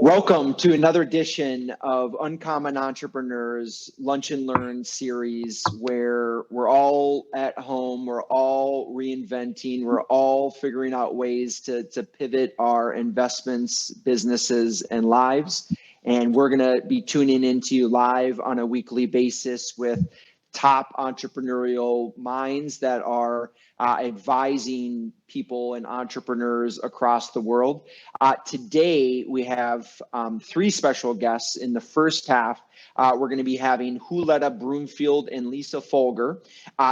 Welcome to another edition of Uncommon Entrepreneurs Lunch and Learn series, where we're all at home, we're all reinventing, we're all figuring out ways to pivot our investments, businesses, and lives. And we're going to be tuning into you live on a weekly basis with top entrepreneurial minds that are advising people and entrepreneurs across the world. Today, we have three special guests. In the first half, we're going to be having Juletta Broomfield and Lisa Foulger.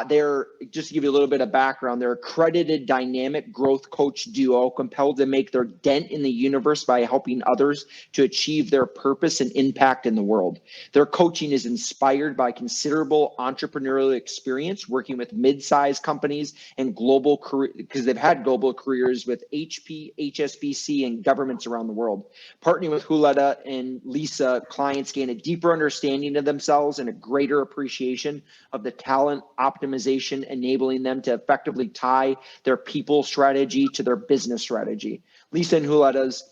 They're, just to give you a little bit of background, they're accredited dynamic growth coach duo, compelled to make their dent in the universe by helping others to achieve their purpose and impact in the world. Their coaching is inspired by considerable entrepreneurial experience working with mid-sized companies and global career, because they've had global careers with HP, HSBC, and governments around the world. Partnering with Juletta and Lisa, clients gain a deeper understanding of themselves and a greater appreciation of the talent optimization, enabling them to effectively tie their people strategy to their business strategy. Lisa and Juletta's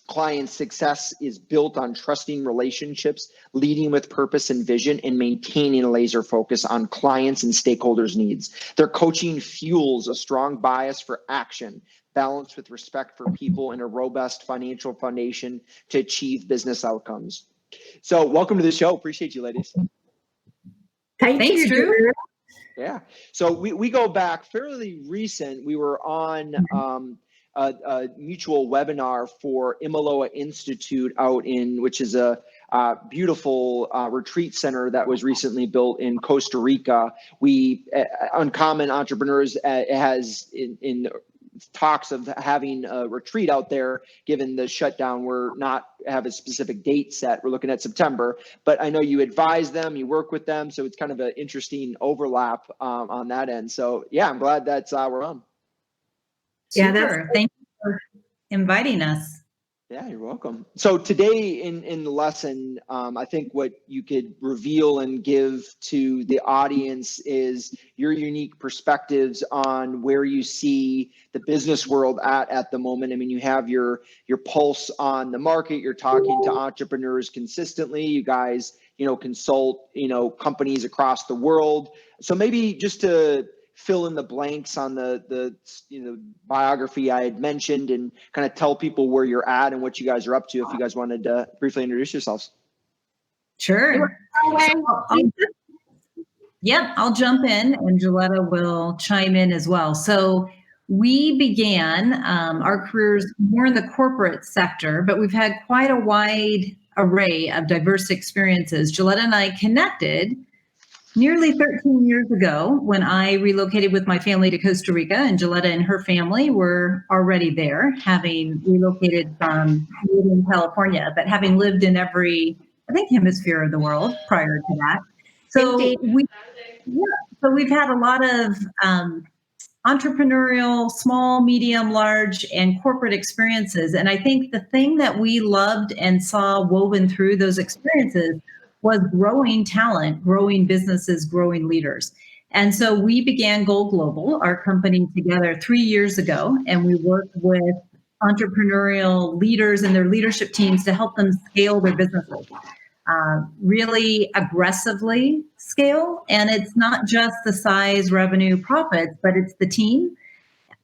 client success is built on trusting relationships, leading with purpose and vision, and maintaining a laser focus on clients' and stakeholders' needs. Their coaching fuels a strong bias for action, balanced with respect for people, and a robust financial foundation to achieve business outcomes. So welcome to the show. Appreciate you, ladies. Thanks, Drew. Yeah. So we go back fairly recent. We were on a mutual webinar for Imaloa Institute which is a beautiful retreat center that was recently built in Costa Rica. Uncommon Entrepreneurs has in talks of having a retreat out there. Given the shutdown, we're not have a specific date set. We're looking at September, but I know you advise them, you work with them, so it's kind of an interesting overlap on that end. So yeah, I'm glad that's we're on. Yeah, thank you for inviting us. Yeah, you're welcome. So today in the lesson, I think what you could reveal and give to the audience is your unique perspectives on where you see the business world at the moment. I mean, you have your pulse on the market. You're talking to entrepreneurs consistently. You guys, consult, companies across the world. So maybe just to fill in the blanks on the biography I had mentioned, and kind of tell people where you're at and what you guys are up to, if you guys wanted to briefly introduce yourselves. Sure. I'll jump in, and Juletta will chime in as well. So we began our careers more in the corporate sector, but we've had quite a wide array of diverse experiences. Juletta and I connected nearly 13 years ago when I relocated with my family to Costa Rica, and Juletta and her family were already there, having relocated from California, but having lived in every, hemisphere of the world prior to that. So we've had a lot of entrepreneurial, small, medium, large, and corporate experiences. And I think the thing that we loved and saw woven through those experiences was growing talent, growing businesses, growing leaders. And so we began Goal Global, our company, together 3 years ago, and we worked with entrepreneurial leaders and their leadership teams to help them scale their businesses, really aggressively scale. And it's not just the size, revenue, profits, but it's the team,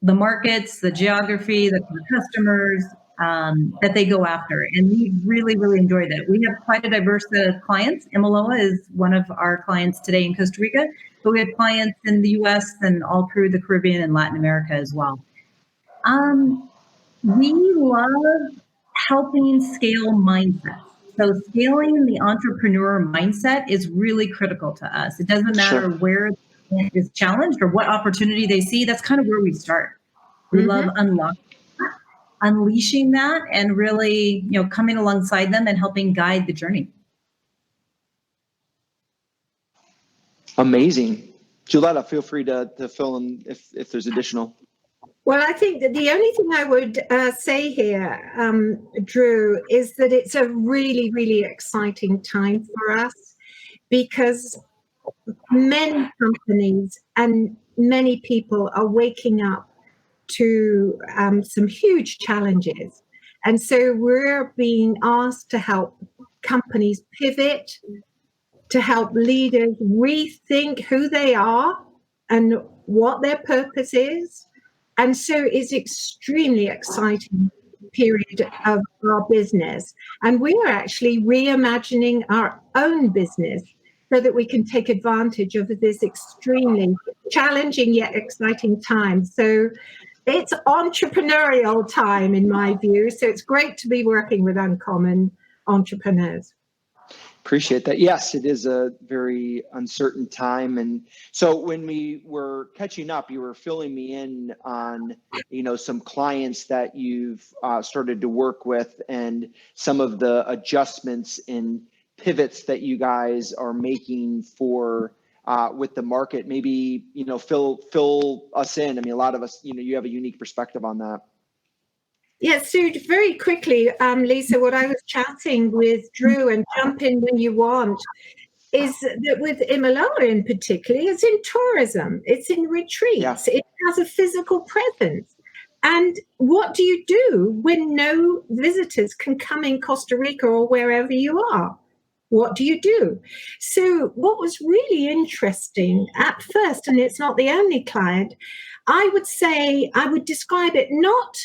the markets, the geography, the customers, that they go after. And we really, really enjoy that. We have quite a diverse set of clients. Imaloa is one of our clients today in Costa Rica, but we have clients in the US and all through the Caribbean and Latin America as well. We love helping scale mindsets. So scaling the entrepreneur mindset is really critical to us. It doesn't matter where it is challenged or what opportunity they see. That's kind of where we start. We love unleashing that and really, coming alongside them and helping guide the journey. Amazing. Juletta, feel free to fill in if there's additional. Well, I think that the only thing I would say here, Drew, is that it's a really, really exciting time for us, because many companies and many people are waking up to some huge challenges. And so we're being asked to help companies pivot, to help leaders rethink who they are and what their purpose is. And so it's extremely exciting period of our business. And we are actually reimagining our own business so that we can take advantage of this extremely challenging yet exciting time. So it's entrepreneurial time in my view. So it's great to be working with uncommon entrepreneurs. Appreciate that. Yes, it is a very uncertain time. And so when we were catching up, you were filling me in on, some clients that you've started to work with and some of the adjustments and pivots that you guys are making for with the market. Maybe, fill us in. I mean, a lot of us, you have a unique perspective on that. Yeah, so very quickly, Lisa, what I was chatting with Drew, and jump in when you want, is that with Imaloa in particular, it's in tourism, it's in retreats, It has a physical presence. And what do you do when no visitors can come in Costa Rica or wherever you are? What do you do? So what was really interesting at first, and it's not the only client, I would describe it not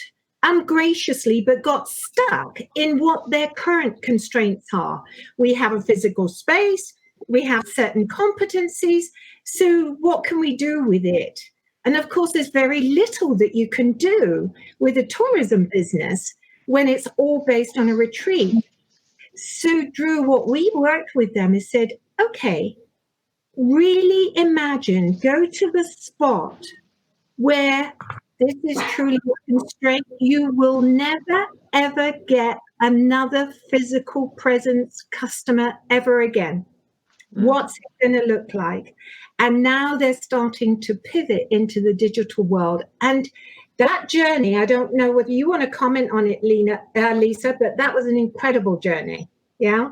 ungraciously, but got stuck in what their current constraints are. We have a physical space, we have certain competencies, so what can we do with it? And of course, there's very little that you can do with a tourism business when it's all based on a retreat. So Drew, what we worked with them is said, okay, really imagine, go to the spot where this is truly a constraint. You will never, ever get another physical presence customer ever again. What's it going to look like? And now they're starting to pivot into the digital world. And that journey, I don't know whether you want to comment on it, Lisa, but that was an incredible journey. Yeah.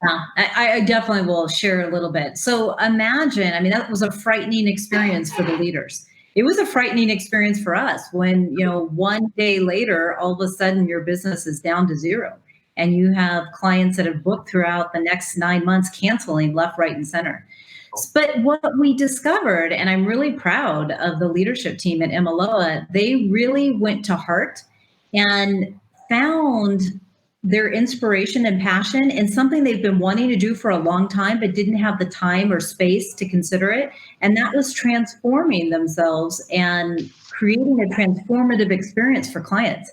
Yeah, I definitely will share a little bit. So imagine, that was a frightening experience for the leaders. It was a frightening experience for us when, one day later, all of a sudden your business is down to zero and you have clients that have booked throughout the next 9 months canceling left, right, and center. But what we discovered, and I'm really proud of the leadership team at Imaloa, they really went to heart and found their inspiration and passion in something they've been wanting to do for a long time, but didn't have the time or space to consider it. And that was transforming themselves and creating a transformative experience for clients.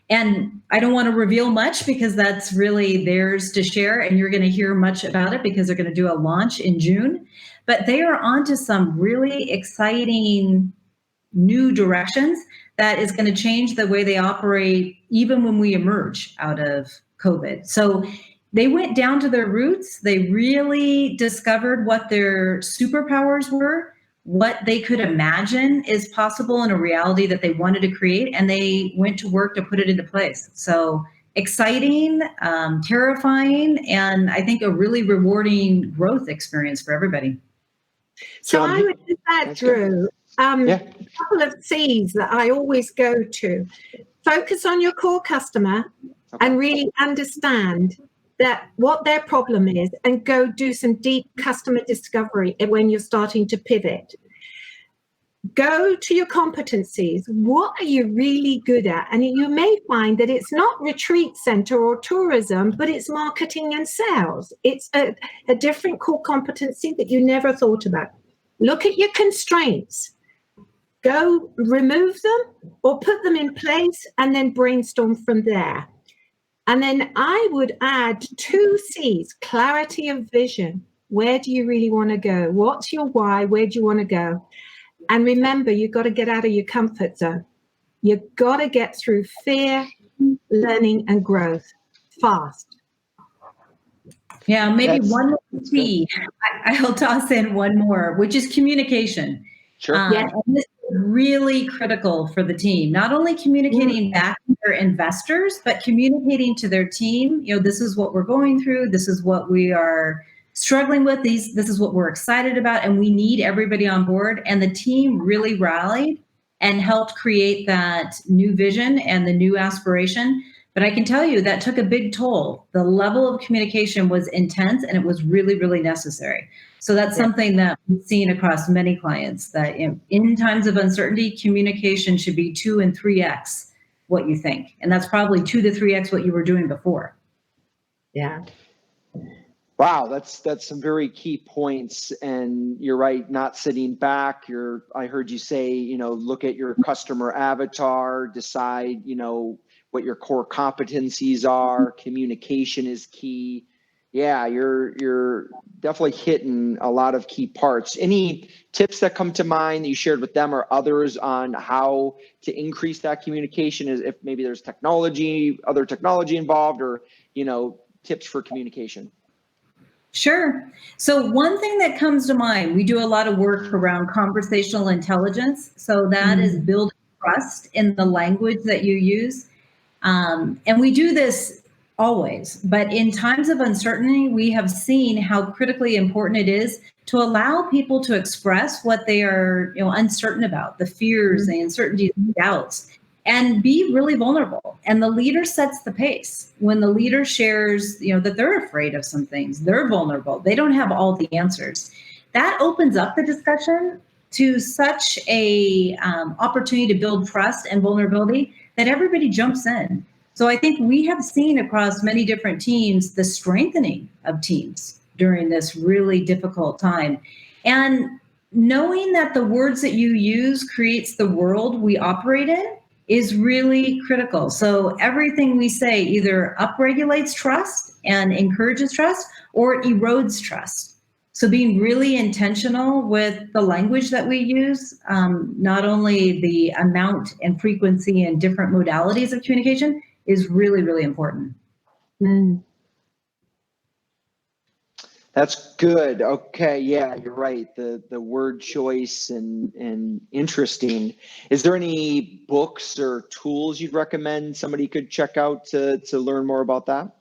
And I don't want to reveal much because that's really theirs to share. And you're going to hear much about it because they're going to do a launch in June. But they are onto some really exciting new directions that is going to change the way they operate even when we emerge out of COVID. So they went down to their roots. They really discovered what their superpowers were, what they could imagine is possible in a reality that they wanted to create, and they went to work to put it into place. So exciting, terrifying, and I think a really rewarding growth experience for everybody. So I would just add, Drew, a couple of C's that I always go to. Focus on your core customer and really understand that what their problem is, and go do some deep customer discovery when you're starting to pivot. Go to your competencies. What are you really good at? And you may find that it's not retreat center or tourism, but it's marketing and sales. It's a different core competency that you never thought about. Look at your constraints. Go remove them or put them in place and then brainstorm from there. And then I would add 2 C's, clarity of vision. Where do you really want to go? What's your why? Where do you want to go? And remember, you've got to get out of your comfort zone. You've got to get through fear, learning, and growth fast. Yeah, maybe one more C. I'll toss in one more, which is communication. Sure. And this is really critical for the team. Not only communicating back to their investors, but communicating to their team. This is what we're going through. This is what we are struggling with. This is what we're excited about, and we need everybody on board. And the team really rallied and helped create that new vision and the new aspiration. But I can tell you that took a big toll. The level of communication was intense and it was really, really necessary. So that's something that we've seen across many clients, that in times of uncertainty, communication should be 2 and 3x what you think. And that's probably 2 to 3x what you were doing before. Yeah. Wow, that's some very key points. And you're right, not sitting back. I heard you say, look at your customer avatar, decide, what your core competencies are. Communication is key. Yeah, you're definitely hitting a lot of key parts. Any tips that come to mind that you shared with them or others on how to increase that communication? Is if maybe there's other technology involved, or tips for communication? Sure. So one thing that comes to mind, we do a lot of work around conversational intelligence. So that is building trust in the language that you use. And we do this always, but in times of uncertainty, we have seen how critically important it is to allow people to express what they are uncertain about, the fears, the uncertainties, the doubts, and be really vulnerable. And the leader sets the pace. When the leader shares, that they're afraid of some things, they're vulnerable, they don't have all the answers. That opens up the discussion to such a opportunity to build trust and vulnerability that everybody jumps in. So I think we have seen across many different teams the strengthening of teams during this really difficult time. And knowing that the words that you use creates the world we operate in is really critical. So everything we say either upregulates trust and encourages trust or erodes trust. So being really intentional with the language that we use, not only the amount and frequency and different modalities of communication, is really, really important. That's good. Okay. Yeah, you're right. The word choice and interesting. Is there any books or tools you'd recommend somebody could check out to learn more about that?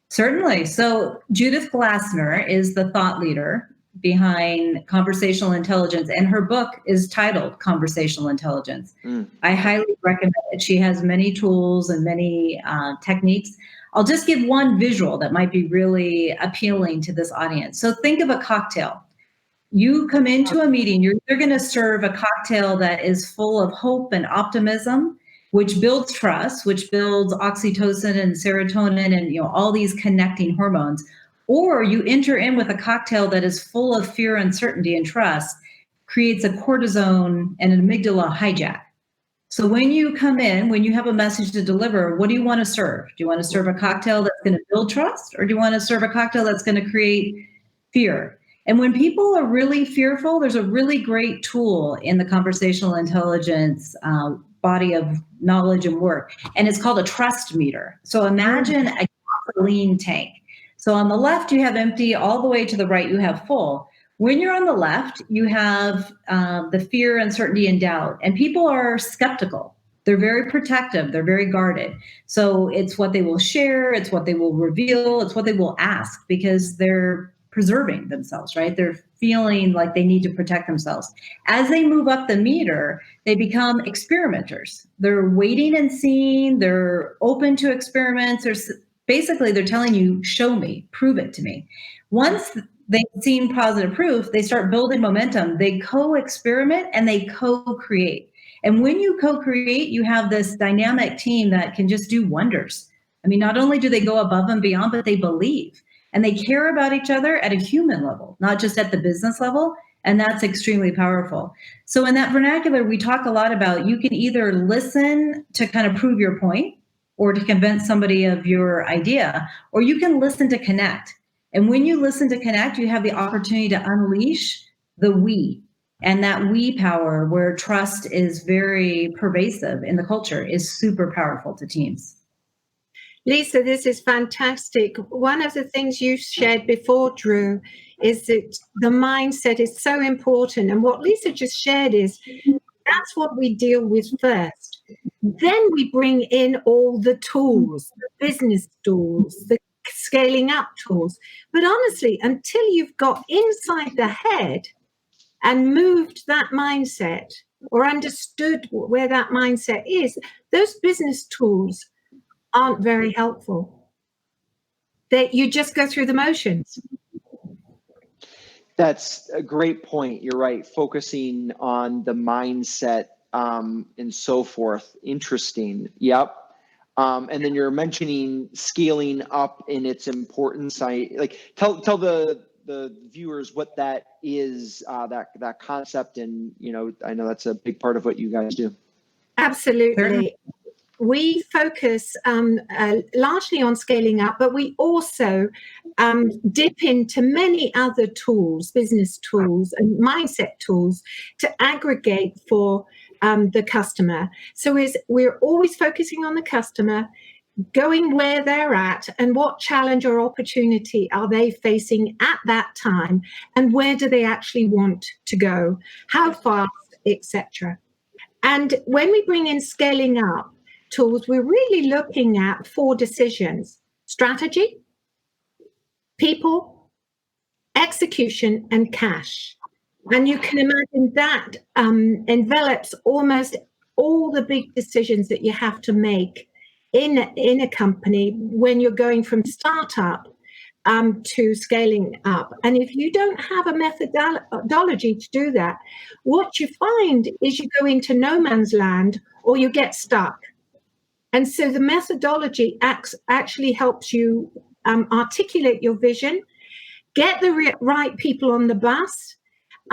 Certainly. So Judith Glassner is the thought leader behind conversational intelligence, and her book is titled Conversational Intelligence. I highly recommend it. She has many tools and many techniques. I'll just give one visual that might be really appealing to this audience. So think of a cocktail. You come into a meeting, you're going to serve a cocktail that is full of hope and optimism, which builds trust, which builds oxytocin and serotonin and all these connecting hormones. Or you enter in with a cocktail that is full of fear, uncertainty, and trust, creates a cortisone and an amygdala hijack. So when you come in, when you have a message to deliver, what do you want to serve? Do you want to serve a cocktail that's going to build trust, or do you want to serve a cocktail that's going to create fear? And when people are really fearful, there's a really great tool in the conversational intelligence body of knowledge and work, and it's called a trust meter. So imagine a gasoline tank. So on the left, you have empty, all the way to the right, you have full. When you're on the left, you have the fear, uncertainty, and doubt. And people are skeptical. They're very protective. They're very guarded. So it's what they will share. It's what they will reveal. It's what they will ask, because they're preserving themselves, right? They're feeling like they need to protect themselves. As they move up the meter, they become experimenters. They're waiting and seeing. They're open to experiments. Basically, they're telling you, show me, prove it to me. Once they've seen positive proof, they start building momentum. They co-experiment and they co-create. And when you co-create, you have this dynamic team that can just do wonders. I mean, not only do they go above and beyond, but they believe and they care about each other at a human level, not just at the business level. And that's extremely powerful. So in that vernacular, we talk a lot about, you can either listen to kind of prove your point or to convince somebody of your idea, or you can listen to connect. And when you listen to connect, you have the opportunity to unleash the we. And that we power, where trust is very pervasive in the culture, is super powerful to teams. Lisa, this is fantastic. One of the things you shared before, Drew, is that the mindset is so important. And what Lisa just shared is that's what we deal with first. Then we bring in all the tools, the business tools, the scaling up tools. But honestly, until you've got inside the head and moved that mindset or understood where that mindset is, those business tools aren't very helpful. That you just go through the motions. That's a great point. You're right. Focusing on the mindset and so forth. Interesting. Yep. And then you're mentioning scaling up in its importance. Tell the viewers what that is, that concept, and I know that's a big part of what you guys do. Absolutely. We focus largely on scaling up, but we also dip into many other tools, business tools and mindset tools to aggregate for the customer. So we're always focusing on the customer, going where they're at and what challenge or opportunity are they facing at that time, and where do they actually want to go, how fast, etc. And when we bring in scaling up tools, we're really looking at 4 decisions: strategy, people, execution, and cash. And you can imagine that envelops almost all the big decisions that you have to make in a company when you're going from startup to scaling up. And if you don't have a methodology to do that, what you find is you go into no man's land or you get stuck. And so the methodology actually helps you articulate your vision, get the right people on the bus,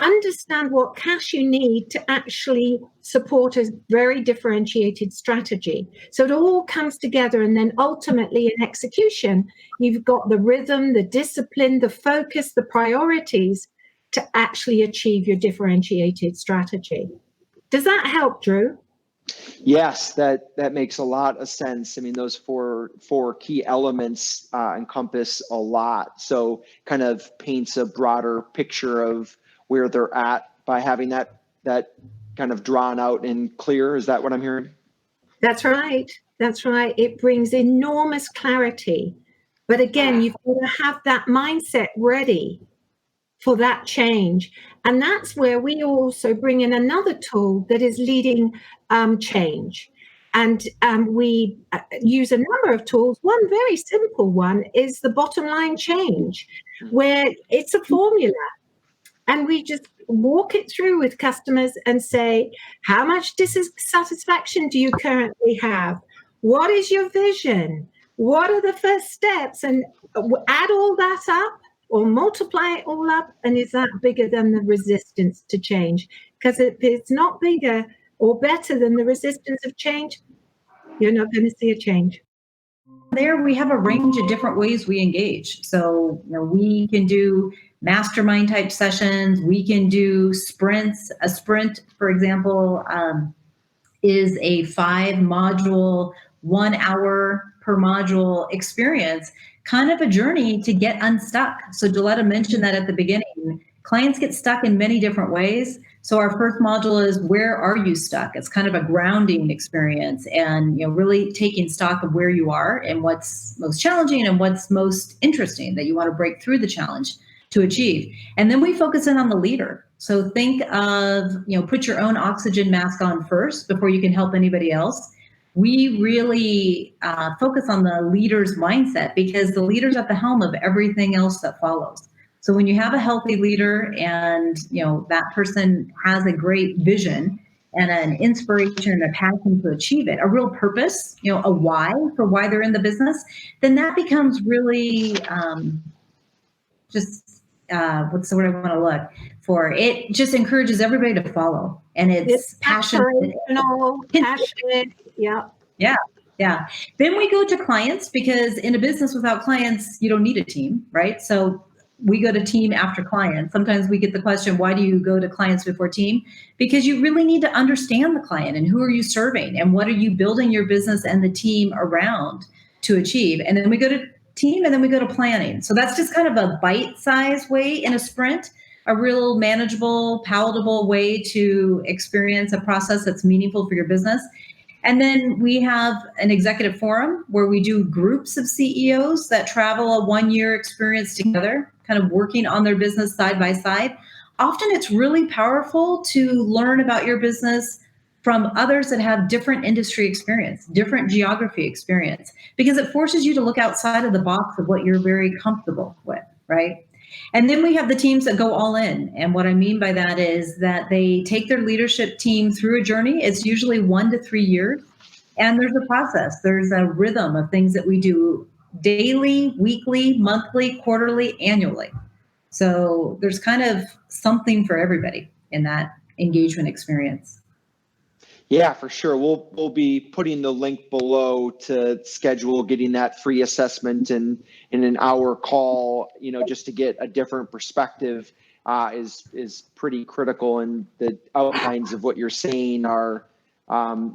understand what cash you need to actually support a very differentiated strategy. So it all comes together, and then ultimately in execution, you've got the rhythm, the discipline, the focus, the priorities to actually achieve your differentiated strategy. Does that help, Drew? Yes, that makes a lot of sense. I mean, those four key elements encompass a lot. So kind of paints a broader picture of where they're at by having that kind of drawn out and clear. Is that what I'm hearing? That's right. That's right. It brings enormous clarity. But again, you've got to have that mindset ready for that change. And that's where we also bring in another tool that is leading change. And we use a number of tools. One very simple one is the bottom line change, where it's a formula. And we just walk it through with customers and say, how much dissatisfaction do you currently have? What is your vision? What are the first steps? And add all that up or multiply it all up. And is that bigger than the resistance to change? Because if it's not bigger or better than the resistance of change, you're not going to see a change. There we have a range of different ways we engage. So we can do mastermind type sessions. We can do sprints. A sprint, for example, is a 5-module, 1 hour per module experience, kind of a journey to get unstuck. So Juletta mentioned that at the beginning. Clients get stuck in many different ways. So our first module is, where are you stuck? It's kind of a grounding experience, and really taking stock of where you are and what's most challenging and what's most interesting that you want to break through the challenge to achieve. And then we focus in on the leader. So think of, put your own oxygen mask on first before you can help anybody else. We really focus on the leader's mindset, because the leader's at the helm of everything else that follows. So when you have a healthy leader and, that person has a great vision and an inspiration and a passion to achieve it, a real purpose, a why for why they're in the business, then that becomes really what's the word I want to look for? It just encourages everybody to follow, and it's passionate. Yeah. Yeah. Then we go to clients, because in a business without clients, you don't need a team, right? So we go to team after client. Sometimes we get the question, why do you go to clients before team? Because you really need to understand the client and who are you serving and what are you building your business and the team around to achieve. And then we go to team, and then we go to planning. So that's just kind of a bite-sized way in a sprint, a real manageable, palatable way to experience a process that's meaningful for your business. And then we have an executive forum where we do groups of CEOs that travel a 1-year experience together, kind of working on their business side by side. Often it's really powerful to learn about your business from others that have different industry experience, different geography experience, because it forces you to look outside of the box of what you're very comfortable with, right? And then we have the teams that go all in. And what I mean by that is that they take their leadership team through a journey. It's usually 1 to 3 years. And there's a process, there's a rhythm of things that we do daily, weekly, monthly, quarterly, annually. So there's kind of something for everybody in that engagement experience. Yeah, for sure. We'll be putting the link below to schedule getting that free assessment and in an hour call, just to get a different perspective is pretty critical. And the outlines of what you're saying are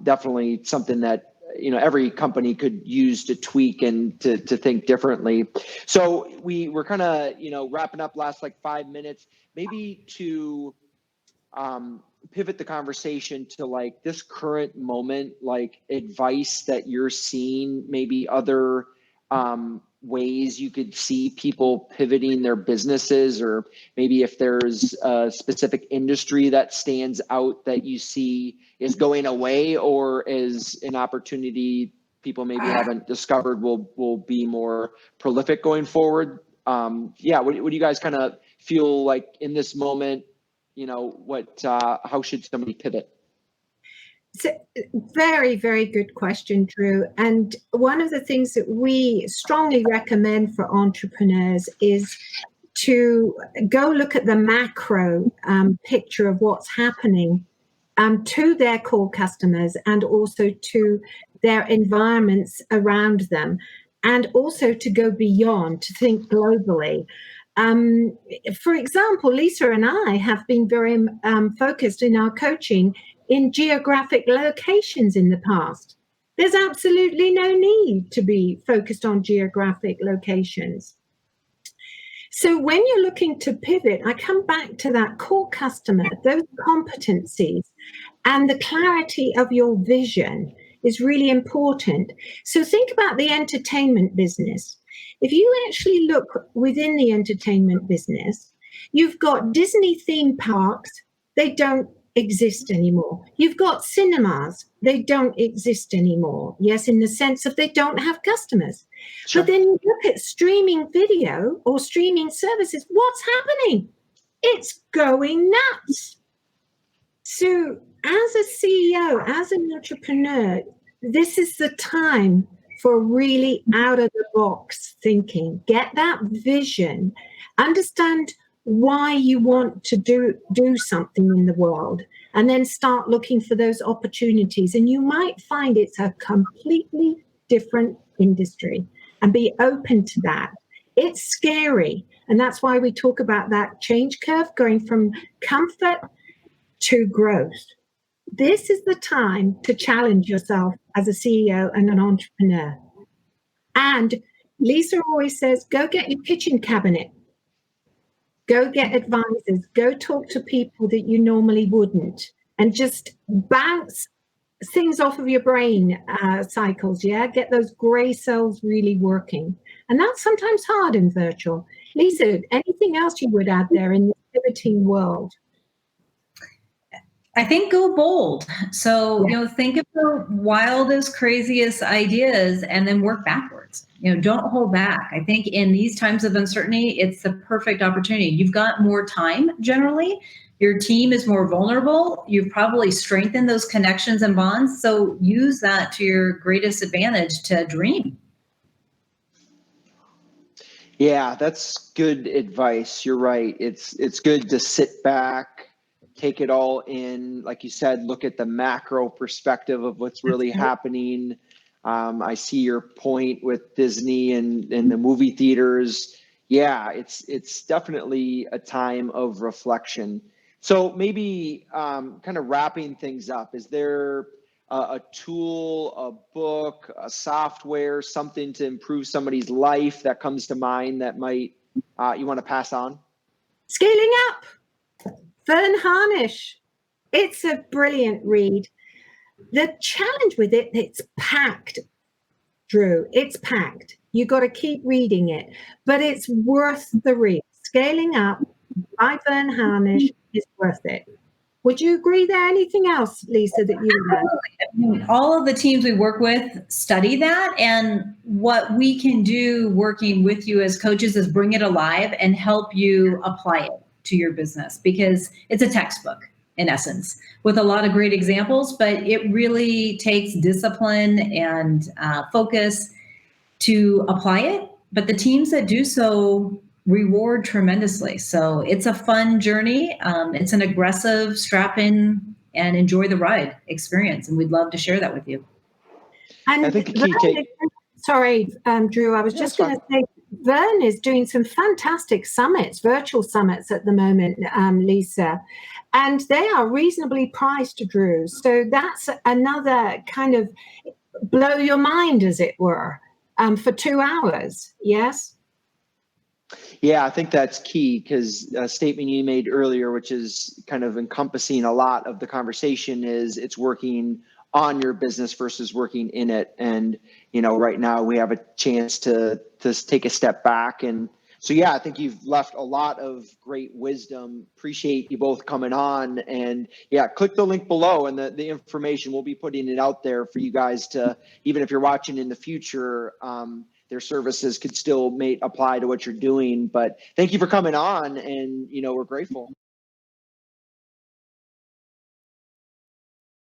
definitely something that every company could use to tweak and to think differently. So we're kind of wrapping up last like 5 minutes, maybe to pivot the conversation to like this current moment, like advice that you're seeing, maybe other ways you could see people pivoting their businesses, or maybe if there's a specific industry that stands out that you see is going away or is an opportunity people maybe haven't discovered will be more prolific going forward. What do you guys kind of feel like in this moment? How should somebody pivot? It's a very, very good question, Drew. And one of the things that we strongly recommend for entrepreneurs is to go look at the macro picture of what's happening to their core customers and also to their environments around them, and also to go beyond, to think globally. For example, Lisa and I have been very focused in our coaching in geographic locations in the past. There's absolutely no need to be focused on geographic locations. So when you're looking to pivot, I come back to that core customer, those competencies, and the clarity of your vision is really important. So think about the entertainment business. If you actually look within the entertainment business, you've got Disney theme parks, they don't exist anymore. You've got cinemas, they don't exist anymore. Yes, in the sense of they don't have customers. Sure. But then you look at streaming video or streaming services, what's happening? It's going nuts. So as a CEO, as an entrepreneur, this is the time for really out of the box thinking. Get that vision, understand why you want to do something in the world, and then start looking for those opportunities. And you might find it's a completely different industry, and be open to that. It's scary. And that's why we talk about that change curve going from comfort to growth. This is the time to challenge yourself as a CEO and an entrepreneur. And Lisa always says, go get your kitchen cabinet. Go get advisors. Go talk to people that you normally wouldn't. And just bounce things off of your brain cycles, yeah? Get those gray cells really working. And that's sometimes hard in virtual. Lisa, anything else you would add there in the pivoting world? I think go bold. So, think of the wildest, craziest ideas and then work backwards. Don't hold back. I think in these times of uncertainty, it's the perfect opportunity. You've got more time generally. Your team is more vulnerable. You've probably strengthened those connections and bonds. So use that to your greatest advantage to dream. Yeah, that's good advice. You're right. It's good to sit back, take it all in. Like you said, look at the macro perspective of what's really happening. I see your point with Disney and the movie theaters. Yeah, it's definitely a time of reflection. So maybe kind of wrapping things up, is there a tool, a book, a software, something to improve somebody's life that comes to mind that might you want to pass on? Scaling Up. Vern Harnish. It's a brilliant read. The challenge with it, it's packed, Drew. It's packed. You got to keep reading it, but it's worth the read. Scaling Up by Vern Harnish is worth it. Would you agree there? Anything else, Lisa, that you would add? All of the teams we work with study that. And what we can do working with you as coaches is bring it alive and help you apply it to your business, because it's a textbook in essence with a lot of great examples, but it really takes discipline and focus to apply it. But the teams that do so reward tremendously. So it's a fun journey. It's an aggressive, strap in and enjoy the ride experience. And we'd love to share that with you. And I think the key take. Sorry, Drew, I was just going to say, Vern is doing some fantastic summits, virtual summits at the moment, Lisa, and they are reasonably priced, Drew. So that's another kind of blow your mind, as it were, for 2 hours. Yes? Yeah, I think that's key, because a statement you made earlier, which is kind of encompassing a lot of the conversation, is it's working on your business versus working in it. And, you know, right now we have a chance to take a step back. And so, yeah, I think you've left a lot of great wisdom. Appreciate you both coming on. And yeah, click the link below and the information. We'll be putting it out there for you guys to, even if you're watching in the future, their services could still apply to what you're doing. But thank you for coming on, and, you know, we're grateful.